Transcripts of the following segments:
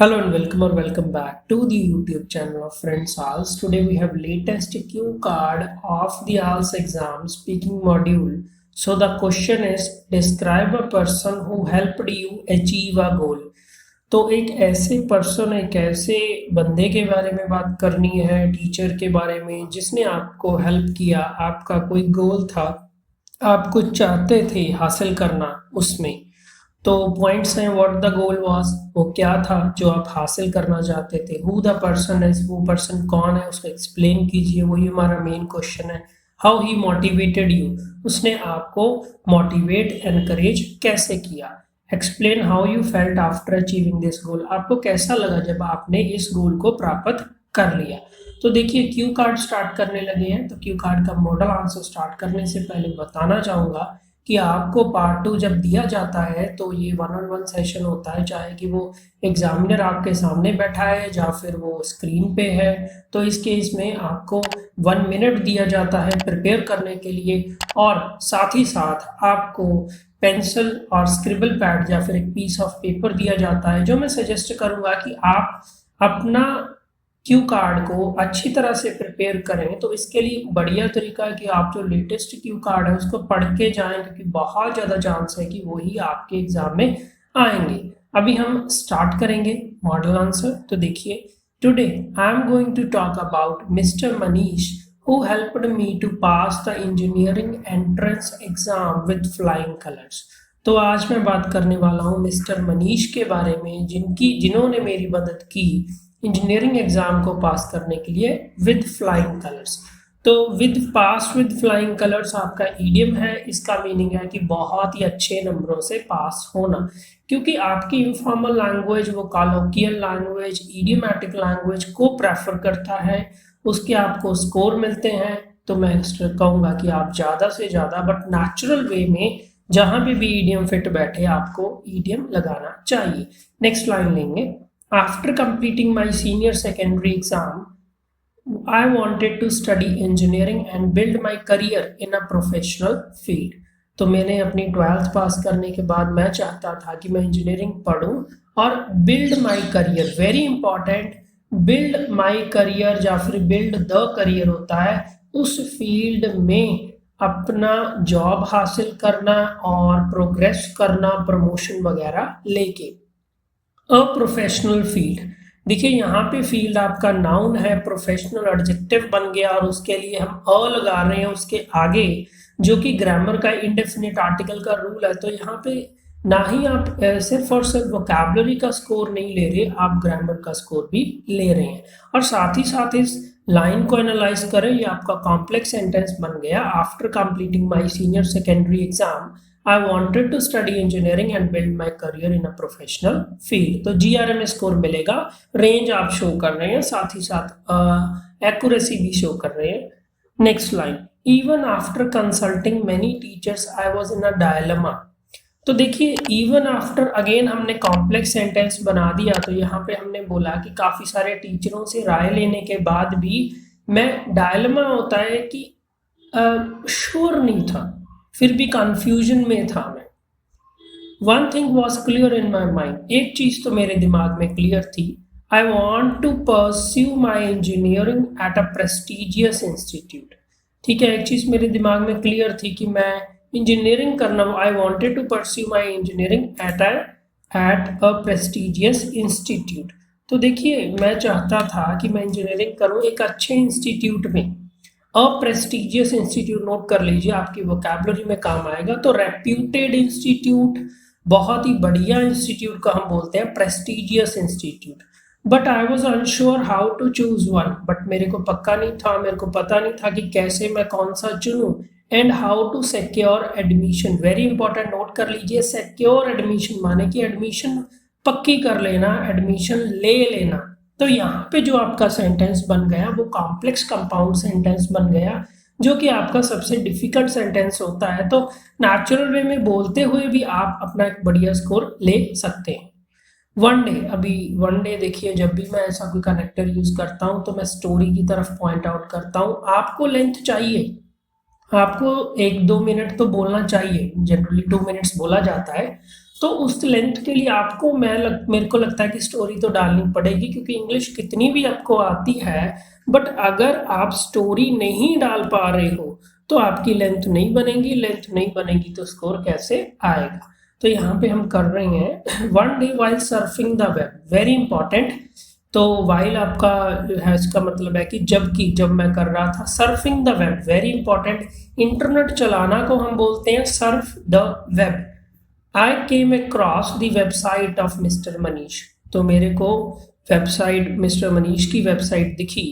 Hello and welcome or welcome back to the YouTube channel of Friends ALS. Today we have latest cue card of the ALS exam speaking module. So the question is describe a person who helped you achieve a goal. तो एक ऐसे person एक ऐसे बंदे के बारे में बात करनी है, टीचर के बारे में जिसने आपको हेल्प किया, आपका कोई गोल था, आप कुछ चाहते थे हासिल करना उसमें। तो पॉइंट्स हैं व्हाट द गोल वाज, वो क्या था जो आप हासिल करना चाहते थे। हु द पर्सन इज, वो पर्सन कौन है उसको एक्सप्लेन कीजिए, वही हमारा मेन क्वेश्चन है। हाउ ही मोटिवेटेड यू, उसने आपको मोटिवेट एनकरेज कैसे किया। Explain how you felt after achieving this goal, आपको कैसा लगा जब आपने इस गोल को प्राप्त कर लिया। तो देखिए क्यू कार्ड स्टार्ट करने लगे हैं। तो क्यू कार्ड का मॉडल आंसर स्टार्ट करने से पहले बताना चाहूँगा कि आपको पार्ट 2 जब दिया जाता है तो ये 1-on-1 सेशन होता है, चाहे कि वो एग्जामिनर आपके सामने बैठा है या फिर वो स्क्रीन पे है। तो इस केस में आपको 1 मिनट दिया जाता है प्रिपेयर करने के लिए, और साथ ही साथ आपको पेंसिल और स्क्रिबल पैड या फिर एक पीस ऑफ पेपर दिया जाता है, जो मैं सजेस्ट करूँगा कि आप अपना क्यू कार्ड को अच्छी तरह से प्रिपेयर करें। तो इसके लिए बढ़िया तरीका है कि आप जो लेटेस्ट क्यू कार्ड है उसको पढ़ के जाएं, क्योंकि बहुत ज़्यादा चांस है कि वही आपके एग्जाम में आएंगे। अभी हम स्टार्ट करेंगे मॉडल आंसर। तो देखिए, today I am going to talk about mister Manish who helped me to pass the engineering entrance exam with flying colours. तो आज मैं बात करने वाला हूँ मिस्टर मनीष के बारे में, जिन्होंने मेरी मदद की इंजीनियरिंग एग्जाम को पास करने के लिए विद फ्लाइंग कलर्स। तो विद फ्लाइंग कलर्स आपका ईडियम है। इसका मीनिंग है कि बहुत ही अच्छे नंबरों से पास होना, क्योंकि आपकी इनफॉर्मल लैंग्वेज वो कॉलोकियल लैंग्वेज, इडियोमैटिक लैंग्वेज को प्रेफर करता है, उसके आपको स्कोर मिलते हैं। तो मैं कहूँगा कि आप ज़्यादा से ज़्यादा बट नेचुरल वे में जहाँ भी ईडियम फिट बैठे आपको ईडियम लगाना चाहिए। नेक्स्ट लाइन लेंगे। After completing my senior secondary exam, I wanted to study engineering and build my career in a professional field. तो मैंने अपनी 12th पास करने के बाद मैं चाहता था कि मैं इंजीनियरिंग पढूं और build my career, very important, build my career या फिर बिल्ड द करियर होता है, उस फील्ड में अपना जॉब हासिल करना और प्रोग्रेस करना, प्रमोशन वगैरह लेके। अ प्रोफेशनल फील्ड, देखिए यहाँ पे फील्ड आपका नाउन है, प्रोफेशनल एडजेक्टिव बन गया और उसके लिए हम अ लगा रहे हैं उसके आगे, जो कि ग्रामर का इंडेफिनिट आर्टिकल का रूल है। तो यहाँ पे ना ही आप सिर्फ और सिर्फ वोकैबुलरी का स्कोर नहीं ले रहे, आप ग्रामर का स्कोर भी ले रहे हैं। और साथ ही साथ इस लाइन को एनालाइज करें, ये आपका कॉम्प्लेक्स सेंटेंस बन गया। After completing my senior secondary exam I wanted to study engineering and build my career in a professional field। तो GRM स्कोर मिलेगा, रेंज आप शो कर रहे हैं, साथ ही साथ एक्यूरेसी भी शो कर रहे हैं। Next line, even after consulting many teachers I was in a dilemma. तो देखिए इवन आफ्टर, अगेन हमने कॉम्प्लेक्स सेंटेंस बना दिया। तो यहाँ पे हमने बोला कि काफी सारे टीचरों से राय लेने के बाद भी मैं, डायलेमा होता है कि श्योर नहीं था, फिर भी कंफ्यूजन में था मैं। One thing was clear in my mind, एक चीज तो मेरे दिमाग में क्लियर थी, I want to pursue my engineering at a prestigious institute. ठीक है, एक चीज मेरे दिमाग में क्लियर थी कि मैं इंजीनियरिंग करना, I wanted to pursue my engineering at a prestigious institute. तो देखिए मैं चाहता था कि मैं इंजीनियरिंग करूँ एक अच्छे इंस्टीट्यूट में। अ प्रेस्टिजियस इंस्टीट्यूट नोट कर लीजिए, आपकी वोकैबुलरी में काम आएगा। तो रेप्यूटेड इंस्टीट्यूट, बहुत ही बढ़िया इंस्टीट्यूट का हम बोलते हैं prestigious institute. But I was unsure how to choose one, but मेरे को पक्का नहीं था, मेरे को पता नहीं था कि कैसे मैं कौन सा चुनूं। And how to secure admission, very important, note कर लीजिए। सिक्योर एडमिशन माने कि एडमिशन पक्की कर लेना, एडमिशन ले लेना। तो यहाँ पे जो आपका सेंटेंस बन गया वो कॉम्प्लेक्स कंपाउंड सेंटेंस बन गया, जो कि आपका सबसे डिफिकल्ट सेंटेंस होता है। तो नेचुरल वे में बोलते हुए भी आप अपना एक बढ़िया स्कोर ले सकते हैं। वन डे, अभी वन डे देखिए, जब भी मैं ऐसा कोई कनेक्टर यूज करता हूँ तो मैं स्टोरी की तरफ पॉइंट आउट करता हूँ। आपको लेंथ चाहिए, आपको 1-2 मिनट तो बोलना चाहिए, जनरली 2 मिनट्स बोला जाता है। तो उस लेंथ के लिए आपको मेरे को लगता है कि स्टोरी तो डालनी पड़ेगी, क्योंकि इंग्लिश कितनी भी आपको आती है बट अगर आप स्टोरी नहीं डाल पा रहे हो तो आपकी लेंथ नहीं बनेगी, लेंथ नहीं बनेगी तो स्कोर कैसे आएगा। तो यहाँ पे हम कर रहे हैं one day while surfing the web, very important. तो वाइल आपका है इसका मतलब है कि जब मैं कर रहा था surfing the web, very important. Internet चलाना को हम बोलते हैं Surf the web. I came across the website of mister Manish, तो मेरे को वेबसाइट मिस्टर मनीष की वेबसाइट दिखी।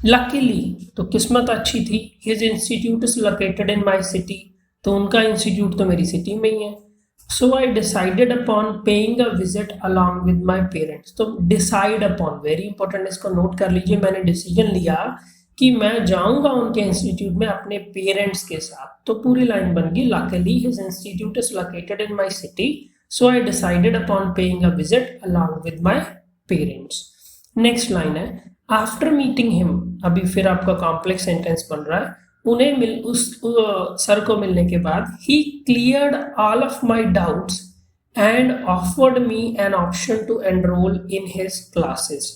लकीली, तो किस्मत अच्छी थी, his institute is located in my city, तो उनका इंस्टीट्यूट तो मेरी सिटी में ही है। So I decided upon paying a visit along with my parents, तो डिसाइड अपॉन वेरी इंपॉर्टेंट, इसको नोट कर लीजिए। मैंने डिसीजन लिया कि मैं जाऊंगा उनके इंस्टीट्यूट में अपने पेरेंट्स के साथ, तो पूरी लाइन बन गई luckily his institute is located in my city, so I decided upon paying a visit along with my parents. Next line है आफ्टर मीटिंग हिम, अभी फिर आपका कॉम्प्लेक्स सेंटेंस बन रहा है। उन्हें उस सर को मिलने के बाद ही cleared all of my doubts and offered me an option to enrol in his classes,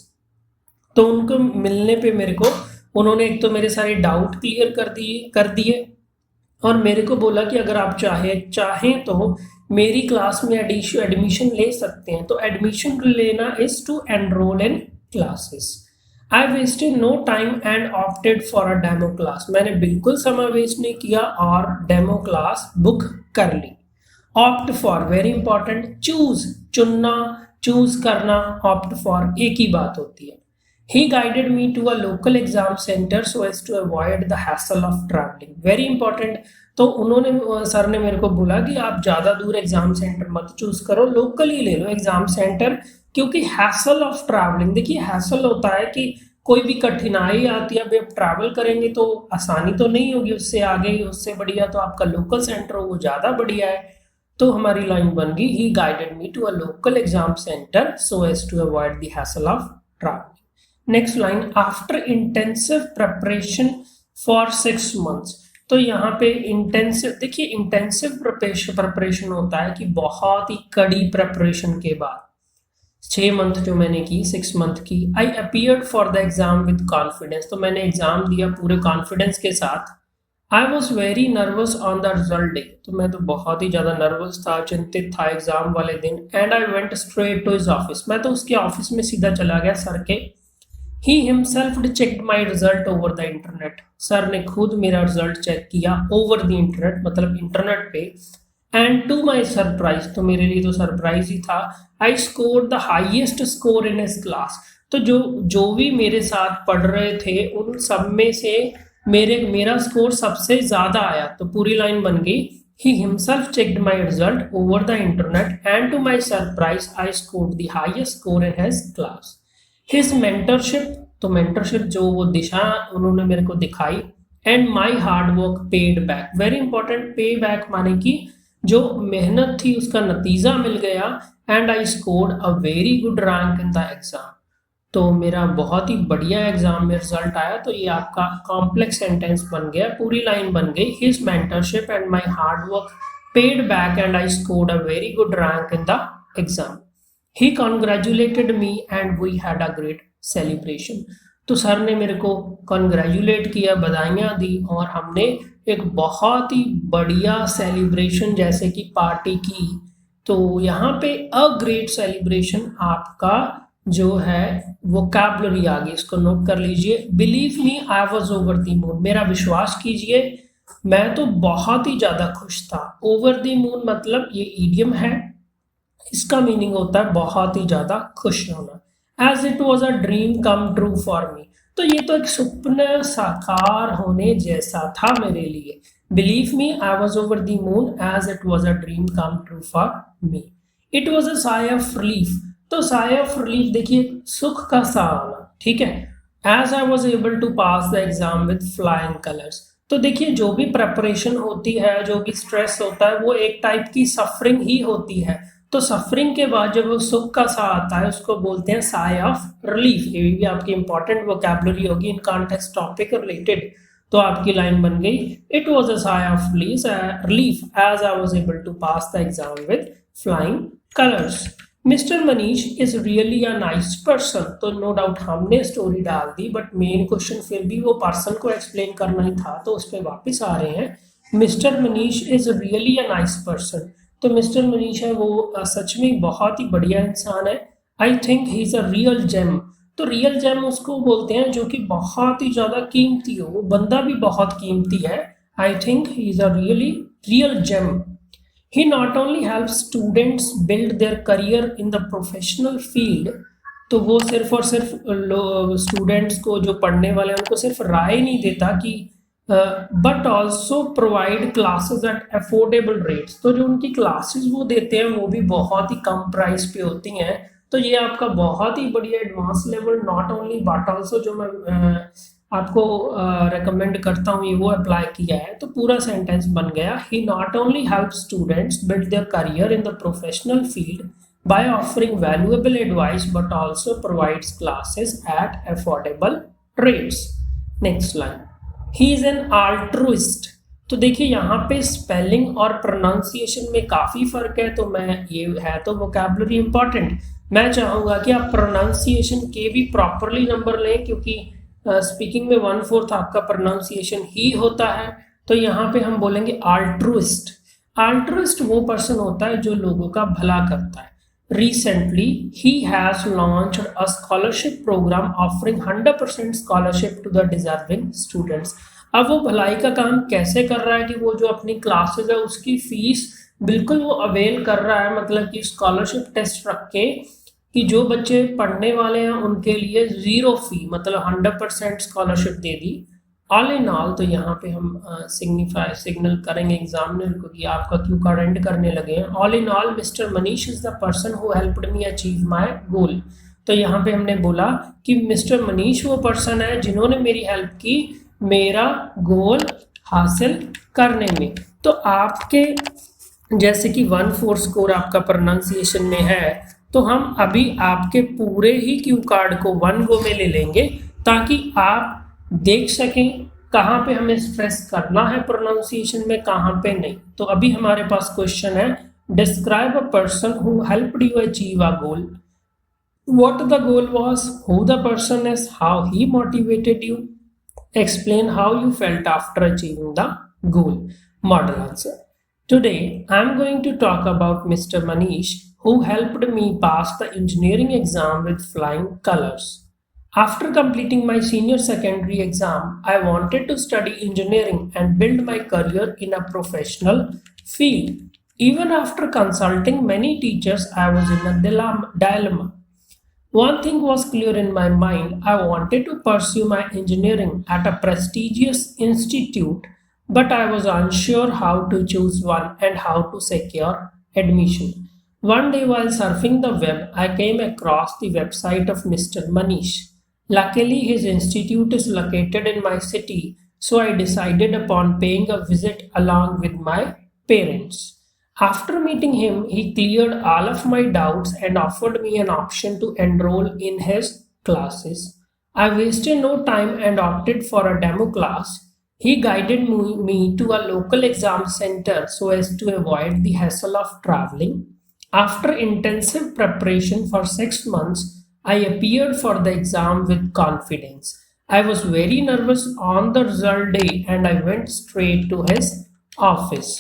तो उनको मिलने पे मेरे को उन्होंने एक तो मेरे सारे डाउट क्लियर कर दिए और मेरे को बोला कि अगर आप चाहें तो मेरी क्लास में एडमिशन ले सकते हैं। तो एडमिशन लेना is to enrol in classes. I wasted no time and opted for a demo class, मैंने बिल्कुल समय वेस्ट नहीं किया और डेमो क्लास बुक कर ली। Opt for, very important, choose, चुनना, चूज करना, ऑप्ट फॉर एक ही बात होती है। He guided me to a local exam center so as to avoid the hassle of traveling, very important। तो उन्होंने सर ने मेरे को बोला कि आप ज़्यादा दूर एग्जाम सेंटर मत चूज करो, लोकल ही ले लो एग्जाम सेंटर, क्योंकि हैसल ऑफ ट्रैवलिंग, देखिए हैसल होता है कि कोई भी कठिनाई आती है, अभी आप ट्रैवल करेंगे तो आसानी तो नहीं होगी, उससे आगे उससे बढ़िया तो आपका लोकल सेंटर हो, वो ज़्यादा बढ़िया है। तो हमारी लाइन बन गई he guided me to a local exam centre so as to avoid the hassle of travelling. Next line after intensive preparation for 6 months, तो यहाँ पे इंटेंसिव, देखिए इंटेंसिव प्रिपरेशन होता है कि बहुत ही कड़ी प्रिपरेशन के बाद 6 मंथ जो मैंने की, 6 मंथ की। आई appeared for the exam with confidence, तो मैंने एग्जाम दिया पूरे कॉन्फिडेंस के साथ। I was very nervous on the result day, तो मैं तो बहुत ही ज़्यादा नर्वस था, चिंतित था एग्जाम वाले दिन। And I went straight to his office, मैं तो उसके ऑफिस में सीधा चला गया सर के। He himself checked my result over the internet, sir ने खुद मेरा रिजल्ट चेक किया over the internet, मतलब इंटरनेट पे। And to my surprise, तो मेरे लिए तो सरप्राइज ही था, I scored the highest score in his class, तो जो भी मेरे साथ पढ़ रहे थे उन सब में से मेरा स्कोर सबसे ज्यादा आया। तो पूरी लाइन बन गई He himself checked my result over the internet and to my surprise I scored the highest score in his class. His mentorship, तो mentorship जो वो दिशा उन्होंने मेरे को दिखाई। And my hard work paid back, very important, पे back माने कि जो मेहनत थी उसका नतीजा मिल गया। And I scored a very good rank in the exam, तो मेरा बहुत ही बढ़िया एग्जाम में रिजल्ट आया। तो ये आपका कॉम्प्लेक्स सेंटेंस बन गया, पूरी लाइन बन गई his mentorship and my hard work paid back and I scored a very good rank in the exam. He congratulated me and we had a great celebration, तो सर ने मेरे को congratulate किया, बधाइयाँ दी और हमने एक बहुत ही बढ़िया सेलिब्रेशन जैसे कि पार्टी की। तो यहाँ पे अ ग्रेट सेलिब्रेशन आपका जो है वोकैबुलरी आ गई, इसको नोट कर लीजिए। Believe me I was over the moon, मेरा विश्वास कीजिए मैं तो बहुत ही ज़्यादा खुश था। ओवर द मून मतलब ये ईडियम है, इसका मीनिंग होता है बहुत ही ज्यादा खुश होना। As it was a dream come true for me, तो ये तो एक सपना साकार होने जैसा था मेरे लिए। Believe me I was over the moon as it was a dream come true for me. It was a sigh of relief, तो साई ऑफ रिलीफ देखिए सुख का सा आना, ठीक है। As I was able to pass the exam with flying colours, तो देखिए जो भी प्रेपरेशन होती है, जो भी स्ट्रेस होता है, वो एक टाइप की सफरिंग ही होती है। तो सफरिंग के बाद जब वो सुख का सा आता है उसको बोलते हैं साई ऑफ रिलीफ। ये भी आपकी इंपॉर्टेंट वोकैबुलरी होगी इन कॉन्टेक्स्ट टॉपिक रिलेटेड। तो आपकी लाइन बन गई, it was a sigh of relief as I was able to pass the exam with flying colours. Mister Manish is really a nice person. तो no doubt हमने story डाल दी, but main question फिर भी वो पर्सन को एक्सप्लेन करना ही था, तो उस पर वापस आ रहे हैं। Mister Manish is really a nice person. तो मिस्टर मनीष है वो सच में बहुत ही बढ़िया इंसान है। I think he is a real gem. तो रियल जेम उसको बोलते हैं जो कि बहुत ही ज्यादा कीमती हो, वो बंदा भी बहुत कीमती है। I think he is a real gem. He not only helps students build their career in the professional field, तो वो सिर्फ और सिर्फ स्टूडेंट्स को, जो पढ़ने वाले हैं, उनको सिर्फ राय नहीं देता कि but also provide classes at affordable rates. तो जो उनकी क्लासेस वो देते हैं वो भी बहुत ही कम प्राइस पे होती हैं। तो ये आपका बहुत ही बढ़िया advance level, not only but also, जो मैं आपको रेकमेंड करता हूँ, ये वो अप्लाई किया है। तो पूरा सेंटेंस बन गया, he not only help students build their career in the professional field by offering valuable advice but also provides classes at affordable rates. Next line, he is an altruist। तो देखिए यहाँ पे स्पेलिंग और pronunciation में काफ़ी फ़र्क है, तो मैं ये है तो वोकैबुलरी इंपॉर्टेंट, मैं चाहूँगा कि आप प्रोनाउंसिएशन के भी प्रॉपरली नंबर लें, क्योंकि स्पीकिंग में 1/4 आपका प्रोनाउंसिएशन ही होता है। तो यहाँ पे हम बोलेंगे आल्ट्रुइस्ट। आल्ट्रुइस्ट वो पर्सन होता है जो लोगों का भला करता है। Recently, he has launched a scholarship program offering 100% scholarship to the deserving students। अब वो भलाई का काम कैसे कर रहा है कि वो जो अपनी क्लासेस है उसकी फीस बिल्कुल वो अवेल कर रहा है, मतलब कि स्कॉलरशिप टेस्ट रख के कि जो बच्चे पढ़ने वाले हैं उनके लिए 0 फी, मतलब 100% scholarship they the. All in all, तो यहाँ पे हम सिग्नल करेंगे एग्जामिनर को कि आपका क्यू कार्ड एंड करने लगे हैं। All in all, mister Manish is the person who helped me achieve my goal. तो यहाँ पे हमने बोला कि मिस्टर मनीष वो पर्सन है जिन्होंने मेरी हेल्प की मेरा गोल हासिल करने में। तो आपके जैसे कि 1/4 स्कोर आपका प्रोनाउंसिएशन में है, तो हम अभी आपके पूरे ही क्यू कार्ड को 1 गो में ले लेंगे ताकि आप देख सकें कहाँ पे हमें स्ट्रेस करना है प्रोनाउंसिएशन में, कहाँ पे नहीं। तो अभी हमारे पास क्वेश्चन है, describe a person who helped you achieve a goal. What the goal was, who the person is, how he motivated you, explain how you felt after achieving the goal. Model answer, today I am going to talk about mister Manish who helped me pass the engineering exam with flying colours. After completing my senior secondary exam, I wanted to study engineering and build my career in a professional field. Even after consulting many teachers, I was in a dilemma. One thing was clear in my mind, I wanted to pursue my engineering at a prestigious institute, but I was unsure how to choose one and how to secure admission. One day while surfing the web, I came across the website of Mr. Manish. Luckily, his institute is located in my city, so I decided upon paying a visit along with my parents. After meeting him, he cleared all of my doubts and offered me an option to enroll in his classes. I wasted no time and opted for a demo class. He guided me to a local exam center so as to avoid the hassle of traveling. After intensive preparation for 6 months, I appeared for the exam with confidence. I was very nervous on the result day and I went straight to his office.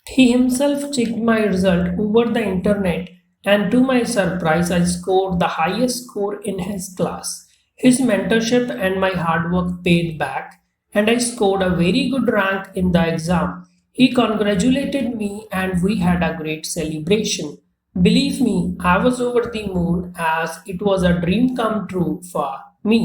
He himself checked my result over the internet and to my surprise I scored the highest score in his class. His mentorship and my hard work paid back and I scored a very good rank in the exam. He congratulated me and we had a great celebration. Believe me, I was over the moon as it was a dream come true for me.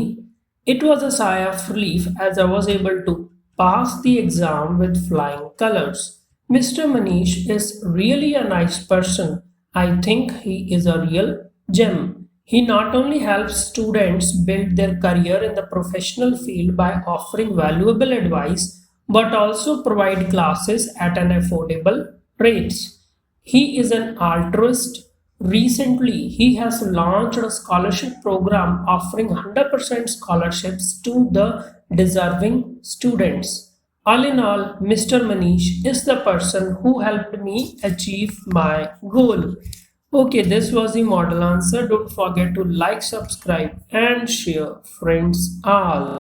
It was a sigh of relief as I was able to pass the exam with flying colors. Mr. Manish is really a nice person. I think he is a real gem. He not only helps students build their career in the professional field by offering valuable advice, but also provide classes at an affordable rates. He is an altruist. Recently, he has launched a scholarship program offering 100% scholarships to the deserving students. All in all, Mr. Manish is the person who helped me achieve my goal. Okay, this was the model answer. Don't forget to like, subscribe, and share. Friends all.